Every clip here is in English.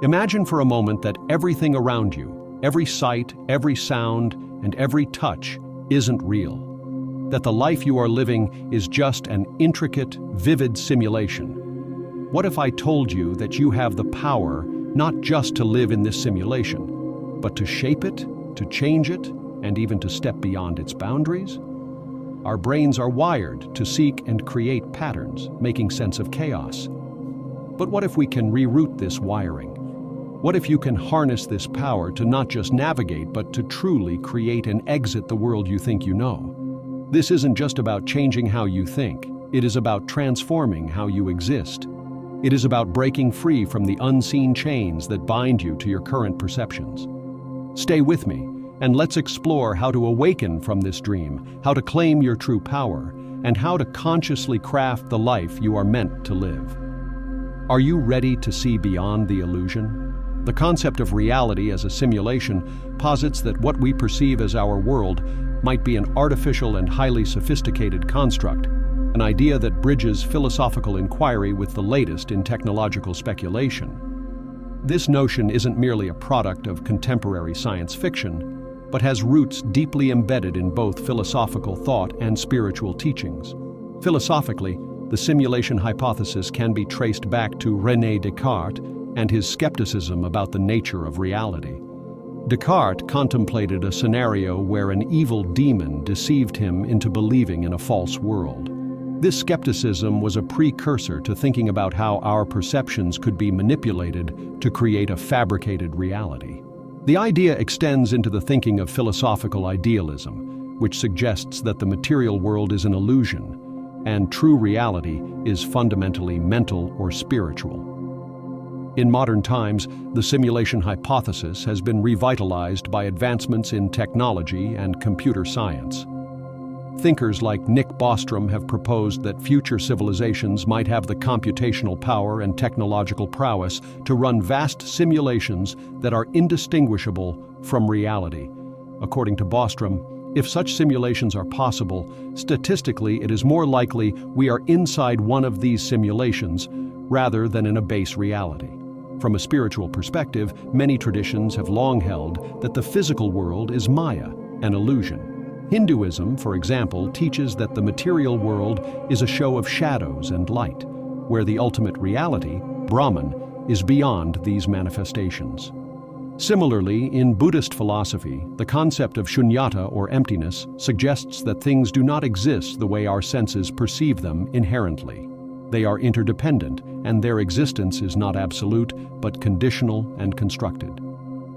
Imagine for a moment that everything around you, every sight, every sound, and every touch isn't real. That the life you are living is just an intricate, vivid simulation. What if I told you that you have the power not just to live in this simulation, but to shape it, to change it, and even to step beyond its boundaries? Our brains are wired to seek and create patterns, making sense of chaos. But what if we can reroute this wiring? What if you can harness this power to not just navigate, but to truly create and exit the world you think you know? This isn't just about changing how you think. It is about transforming how you exist. It is about breaking free from the unseen chains that bind you to your current perceptions. Stay with me, and let's explore how to awaken from this dream, how to claim your true power, and how to consciously craft the life you are meant to live. Are you ready to see beyond the illusion? The concept of reality as a simulation posits that what we perceive as our world might be an artificial and highly sophisticated construct, an idea that bridges philosophical inquiry with the latest in technological speculation. This notion isn't merely a product of contemporary science fiction, but has roots deeply embedded in both philosophical thought and spiritual teachings. Philosophically, the simulation hypothesis can be traced back to René Descartes and his skepticism about the nature of reality. Descartes contemplated a scenario where an evil demon deceived him into believing in a false world. This skepticism was a precursor to thinking about how our perceptions could be manipulated to create a fabricated reality. The idea extends into the thinking of philosophical idealism, which suggests that the material world is an illusion, and true reality is fundamentally mental or spiritual. In modern times, the simulation hypothesis has been revitalized by advancements in technology and computer science. Thinkers like Nick Bostrom have proposed that future civilizations might have the computational power and technological prowess to run vast simulations that are indistinguishable from reality. According to Bostrom, if such simulations are possible, statistically it is more likely we are inside one of these simulations rather than in a base reality. From a spiritual perspective, many traditions have long held that the physical world is Maya, an illusion. Hinduism, for example, teaches that the material world is a show of shadows and light, where the ultimate reality, Brahman, is beyond these manifestations. Similarly, in Buddhist philosophy, the concept of shunyata or emptiness suggests that things do not exist the way our senses perceive them inherently. They are interdependent, and their existence is not absolute, but conditional and constructed.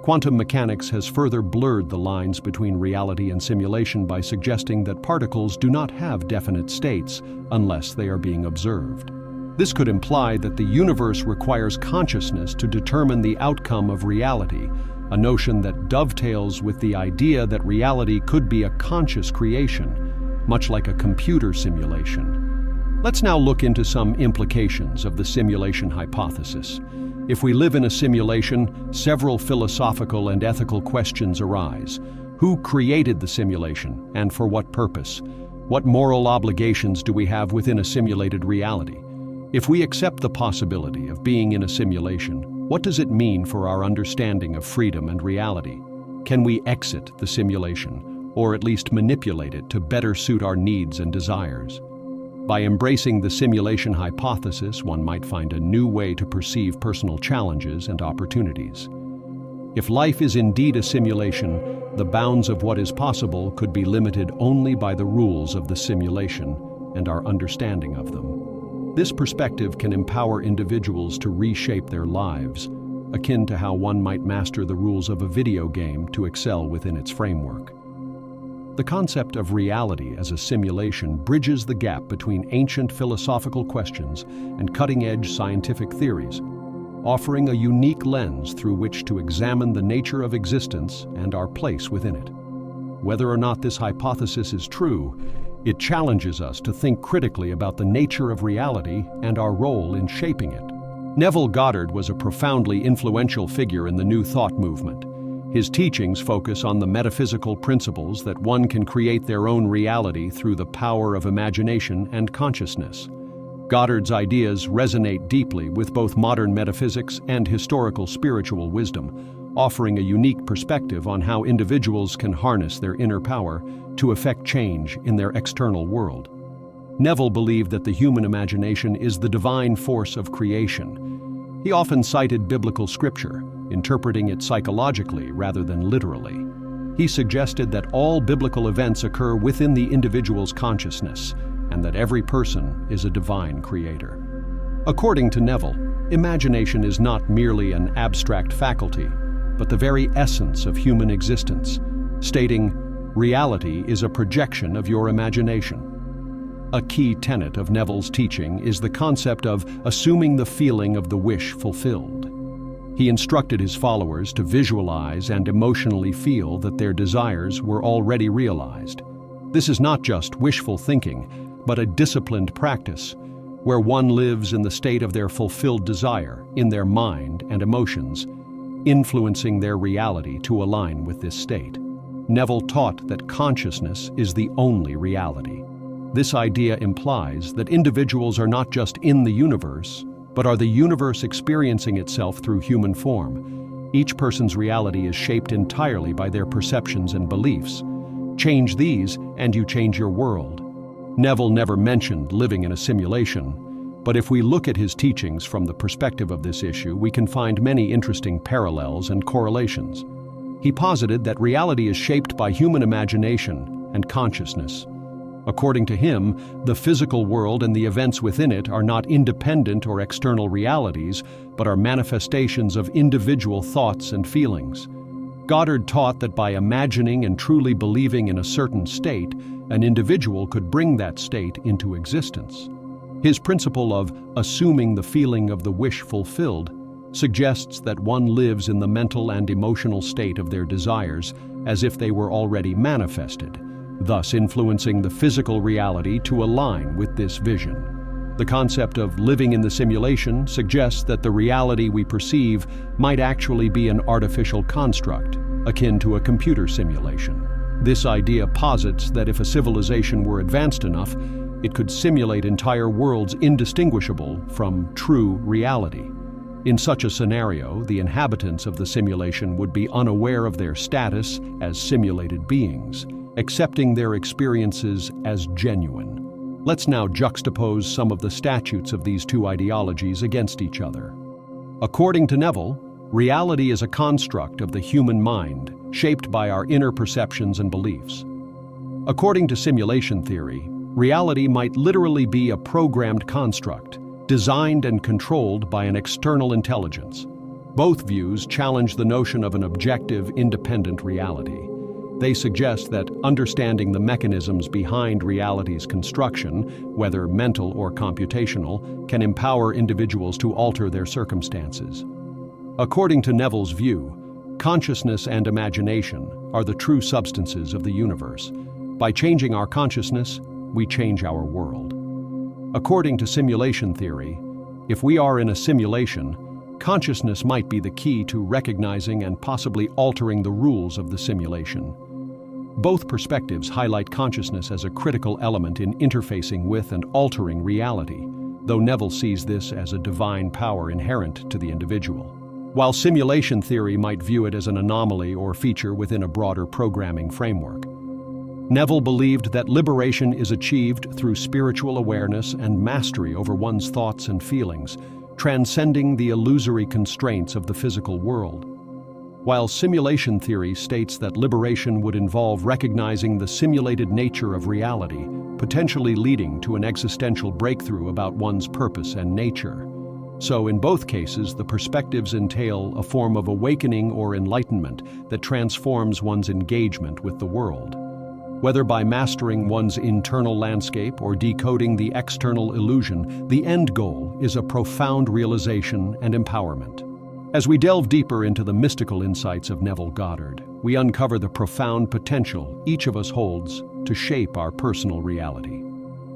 Quantum mechanics has further blurred the lines between reality and simulation by suggesting that particles do not have definite states unless they are being observed. This could imply that the universe requires consciousness to determine the outcome of reality, a notion that dovetails with the idea that reality could be a conscious creation, much like a computer simulation. Let's now look into some implications of the simulation hypothesis. If we live in a simulation, several philosophical and ethical questions arise. Who created the simulation, and for what purpose? What moral obligations do we have within a simulated reality? If we accept the possibility of being in a simulation, what does it mean for our understanding of freedom and reality? Can we exit the simulation, or at least manipulate it to better suit our needs and desires? By embracing the simulation hypothesis, one might find a new way to perceive personal challenges and opportunities. If life is indeed a simulation, the bounds of what is possible could be limited only by the rules of the simulation and our understanding of them. This perspective can empower individuals to reshape their lives, akin to how one might master the rules of a video game to excel within its framework. The concept of reality as a simulation bridges the gap between ancient philosophical questions and cutting-edge scientific theories, offering a unique lens through which to examine the nature of existence and our place within it. Whether or not this hypothesis is true, it challenges us to think critically about the nature of reality and our role in shaping it. Neville Goddard was a profoundly influential figure in the New Thought movement. His teachings focus on the metaphysical principles that one can create their own reality through the power of imagination and consciousness. Goddard's ideas resonate deeply with both modern metaphysics and historical spiritual wisdom, offering a unique perspective on how individuals can harness their inner power to effect change in their external world. Neville believed that the human imagination is the divine force of creation. He often cited biblical scripture, interpreting it psychologically rather than literally. He suggested that all biblical events occur within the individual's consciousness, and that every person is a divine creator. According to Neville, imagination is not merely an abstract faculty, but the very essence of human existence, stating, "Reality is a projection of your imagination." A key tenet of Neville's teaching is the concept of assuming the feeling of the wish fulfilled. He instructed his followers to visualize and emotionally feel that their desires were already realized. This is not just wishful thinking, but a disciplined practice, where one lives in the state of their fulfilled desire, in their mind and emotions, influencing their reality to align with this state. Neville taught that consciousness is the only reality. This idea implies that individuals are not just in the universe, but are the universe experiencing itself through human form. Each person's reality is shaped entirely by their perceptions and beliefs. Change these, and you change your world. Neville never mentioned living in a simulation, but if we look at his teachings from the perspective of this issue, we can find many interesting parallels and correlations. He posited that reality is shaped by human imagination and consciousness. According to him, the physical world and the events within it are not independent or external realities, but are manifestations of individual thoughts and feelings. Goddard taught that by imagining and truly believing in a certain state, an individual could bring that state into existence. His principle of assuming the feeling of the wish fulfilled suggests that one lives in the mental and emotional state of their desires as if they were already manifested, thus influencing the physical reality to align with this vision. The concept of living in the simulation suggests that the reality we perceive might actually be an artificial construct, akin to a computer simulation. This idea posits that if a civilization were advanced enough, it could simulate entire worlds indistinguishable from true reality. In such a scenario, the inhabitants of the simulation would be unaware of their status as simulated beings, accepting their experiences as genuine. Let's now juxtapose some of the statutes of these two ideologies against each other. According to Neville, reality is a construct of the human mind, shaped by our inner perceptions and beliefs. According to simulation theory, reality might literally be a programmed construct, designed and controlled by an external intelligence. Both views challenge the notion of an objective, independent reality. They suggest that understanding the mechanisms behind reality's construction, whether mental or computational, can empower individuals to alter their circumstances. According to Neville's view, consciousness and imagination are the true substances of the universe. By changing our consciousness, we change our world. According to simulation theory, if we are in a simulation, consciousness might be the key to recognizing and possibly altering the rules of the simulation. Both perspectives highlight consciousness as a critical element in interfacing with and altering reality, though Neville sees this as a divine power inherent to the individual. While simulation theory might view it as an anomaly or feature within a broader programming framework, Neville believed that liberation is achieved through spiritual awareness and mastery over one's thoughts and feelings, transcending the illusory constraints of the physical world. While simulation theory states that liberation would involve recognizing the simulated nature of reality, potentially leading to an existential breakthrough about one's purpose and nature. So in both cases, the perspectives entail a form of awakening or enlightenment that transforms one's engagement with the world. Whether by mastering one's internal landscape or decoding the external illusion, the end goal is a profound realization and empowerment. As we delve deeper into the mystical insights of Neville Goddard, we uncover the profound potential each of us holds to shape our personal reality.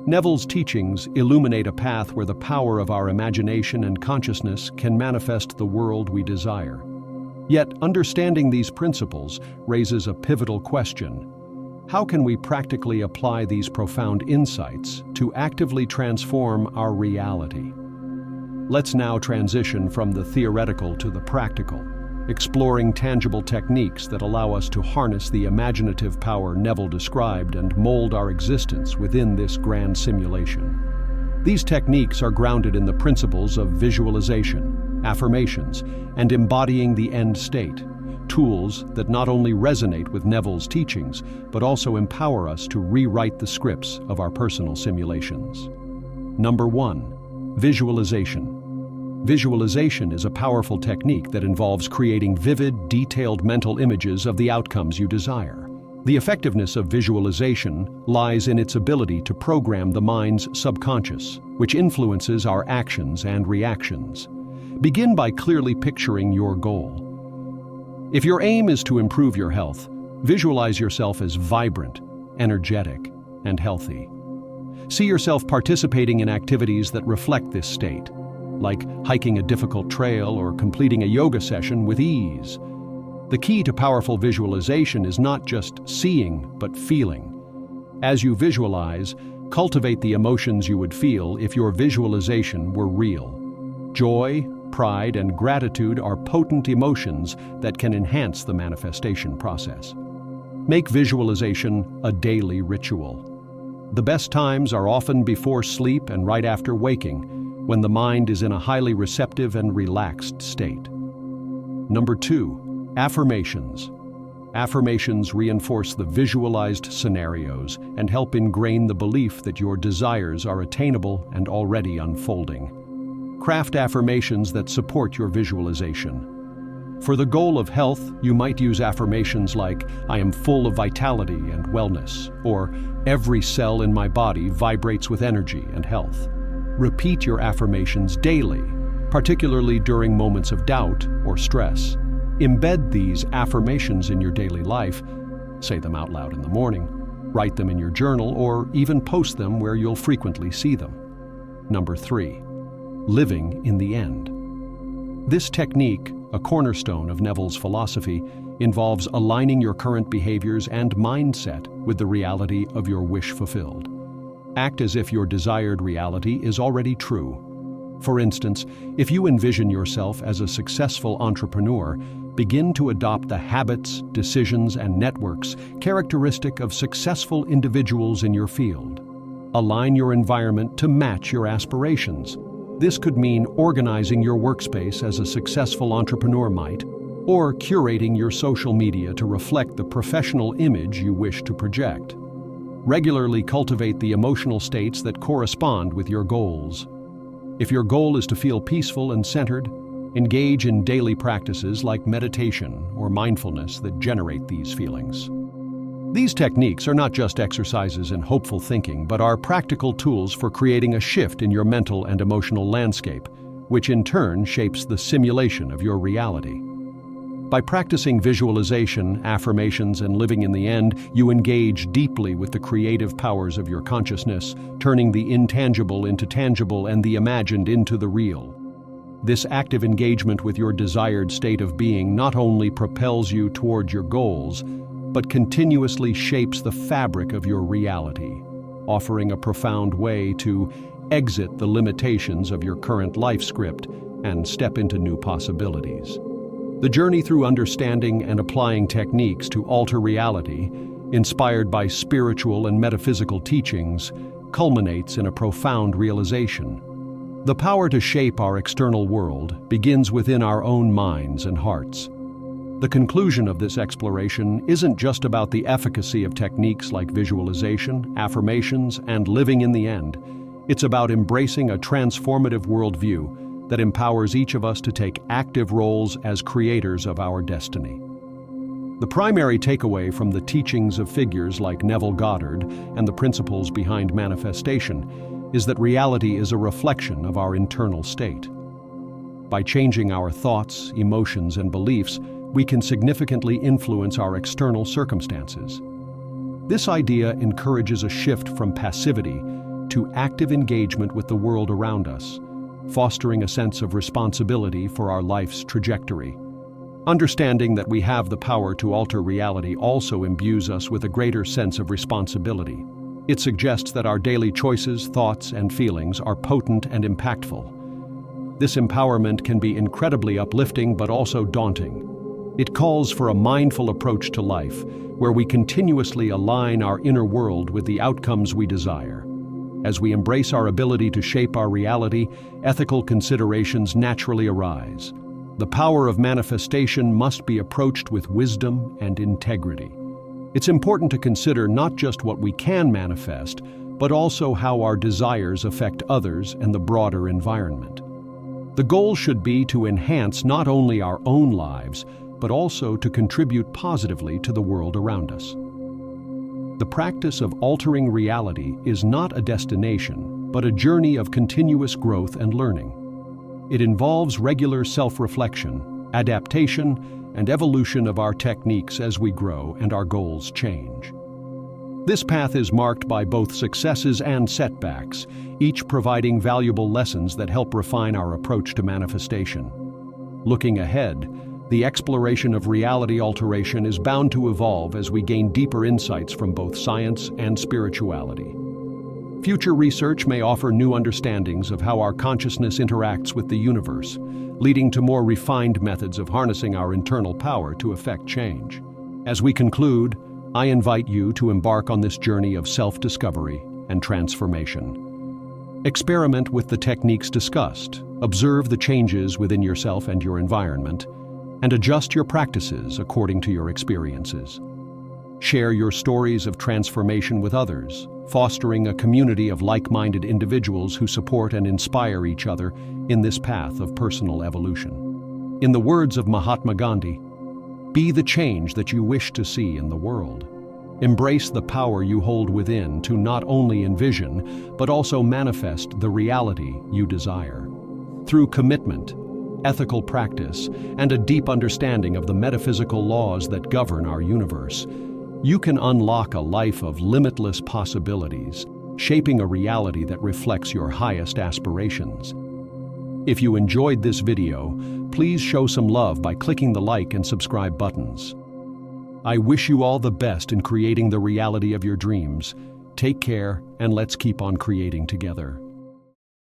Neville's teachings illuminate a path where the power of our imagination and consciousness can manifest the world we desire. Yet, understanding these principles raises a pivotal question. how can we practically apply these profound insights to actively transform our reality? Let's now transition from the theoretical to the practical, exploring tangible techniques that allow us to harness the imaginative power Neville described and mold our existence within this grand simulation. These techniques are grounded in the principles of visualization, affirmations, and embodying the end state, tools that not only resonate with Neville's teachings, but also empower us to rewrite the scripts of our personal simulations. Number 1. Visualization. Visualization is a powerful technique that involves creating vivid, detailed mental images of the outcomes you desire. The effectiveness of visualization lies in its ability to program the mind's subconscious, which influences our actions and reactions. Begin by clearly picturing your goal. If your aim is to improve your health, visualize yourself as vibrant, energetic, and healthy. See yourself participating in activities that reflect this state, like hiking a difficult trail or completing a yoga session with ease. The key to powerful visualization is not just seeing, but feeling. As you visualize, cultivate the emotions you would feel if your visualization were real. Joy, pride, and gratitude are potent emotions that can enhance the manifestation process. Make visualization a daily ritual. The best times are often before sleep and right after waking, when the mind is in a highly receptive and relaxed state. Number 2, affirmations. Affirmations reinforce the visualized scenarios and help ingrain the belief that your desires are attainable and already unfolding. Craft affirmations that support your visualization. For the goal of health, you might use affirmations like, "I am full of vitality and wellness," or "Every cell in my body vibrates with energy and health." Repeat your affirmations daily, particularly during moments of doubt or stress. Embed these affirmations in your daily life. Say them out loud in the morning, write them in your journal, or even post them where you'll frequently see them. Number 3, living in the end. This technique, a cornerstone of Neville's philosophy, involves aligning your current behaviors and mindset with the reality of your wish fulfilled. Act as if your desired reality is already true. For instance, if you envision yourself as a successful entrepreneur, begin to adopt the habits, decisions, and networks characteristic of successful individuals in your field. Align your environment to match your aspirations. This could mean organizing your workspace as a successful entrepreneur might, or curating your social media to reflect the professional image you wish to project. Regularly cultivate the emotional states that correspond with your goals. If your goal is to feel peaceful and centered, engage in daily practices like meditation or mindfulness that generate these feelings. These techniques are not just exercises in hopeful thinking, but are practical tools for creating a shift in your mental and emotional landscape, which in turn shapes the simulation of your reality. By practicing visualization, affirmations, and living in the end, you engage deeply with the creative powers of your consciousness, turning the intangible into tangible and the imagined into the real. This active engagement with your desired state of being not only propels you toward your goals, but continuously shapes the fabric of your reality, offering a profound way to exit the limitations of your current life script and step into new possibilities. The journey through understanding and applying techniques to alter reality, inspired by spiritual and metaphysical teachings, culminates in a profound realization. The power to shape our external world begins within our own minds and hearts. The conclusion of this exploration isn't just about the efficacy of techniques like visualization, affirmations, and living in the end. It's about embracing a transformative worldview that empowers each of us to take active roles as creators of our destiny. The primary takeaway from the teachings of figures like Neville Goddard and the principles behind manifestation is that reality is a reflection of our internal state. By changing our thoughts, emotions, and beliefs, we can significantly influence our external circumstances. This idea encourages a shift from passivity to active engagement with the world around us, fostering a sense of responsibility for our life's trajectory. Understanding that we have the power to alter reality also imbues us with a greater sense of responsibility. It suggests that our daily choices, thoughts, and feelings are potent and impactful. This empowerment can be incredibly uplifting but also daunting. It calls for a mindful approach to life, where we continuously align our inner world with the outcomes we desire. As we embrace our ability to shape our reality, ethical considerations naturally arise. The power of manifestation must be approached with wisdom and integrity. It's important to consider not just what we can manifest, but also how our desires affect others and the broader environment. The goal should be to enhance not only our own lives, but also to contribute positively to the world around us. The practice of altering reality is not a destination, but a journey of continuous growth and learning. It involves regular self-reflection, adaptation, and evolution of our techniques as we grow and our goals change. This path is marked by both successes and setbacks, each providing valuable lessons that help refine our approach to manifestation. Looking ahead, the exploration of reality alteration is bound to evolve as we gain deeper insights from both science and spirituality. Future research may offer new understandings of how our consciousness interacts with the universe, leading to more refined methods of harnessing our internal power to effect change. As we conclude, I invite you to embark on this journey of self-discovery and transformation. Experiment with the techniques discussed, observe the changes within yourself and your environment, and adjust your practices according to your experiences. Share your stories of transformation with others, fostering a community of like-minded individuals who support and inspire each other in this path of personal evolution. In the words of Mahatma Gandhi, "Be the change that you wish to see in the world." Embrace the power you hold within to not only envision, but also manifest the reality you desire. Through commitment, ethical practice, and a deep understanding of the metaphysical laws that govern our universe, you can unlock a life of limitless possibilities, shaping a reality that reflects your highest aspirations. If you enjoyed this video, please show some love by clicking the like and subscribe buttons. I wish you all the best in creating the reality of your dreams. Take care, and let's keep on creating together.